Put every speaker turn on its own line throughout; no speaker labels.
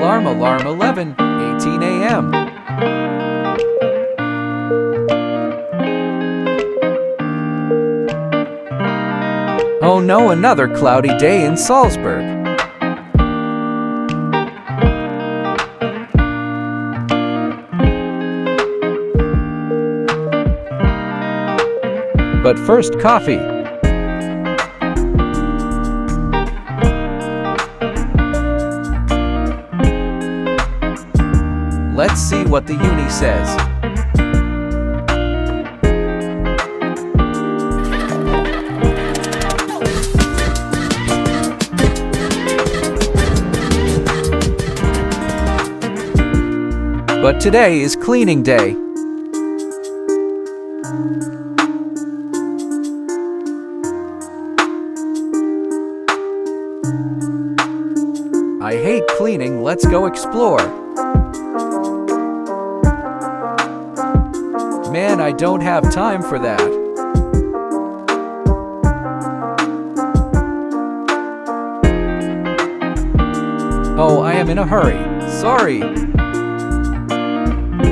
alarm 11:18 a.m. Oh no, another cloudy day in Salzburg. But first, coffee. Let's see what the uni says. But today is cleaning day. I hate cleaning, let's go explore. Man, I don't have time for that. Oh, I am in a hurry. Sorry.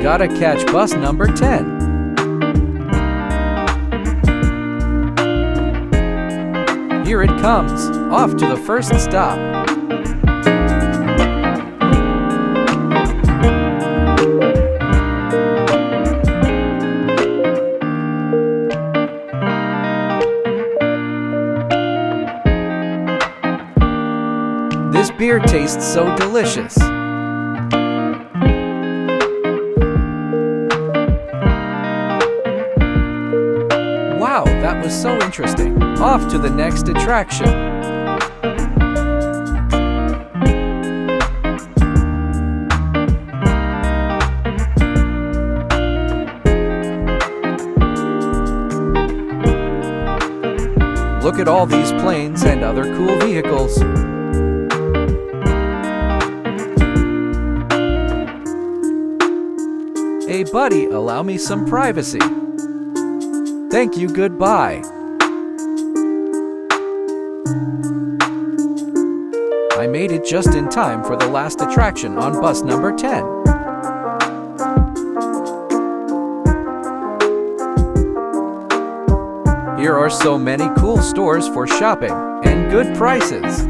Gotta catch bus number 10. Here it comes, off to the first stop. This beer tastes so delicious. Wow, that was so interesting. Off to the next attraction. Look at all these planes and other cool vehicles. Hey buddy, allow me some privacy. Thank you, goodbye. I made it just in time for the last attraction on bus number 10. Here are so many cool stores for shopping and good prices.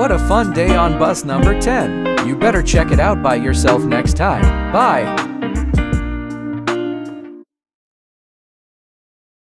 What a fun day on bus number 10. You better check it out by yourself next time. Bye.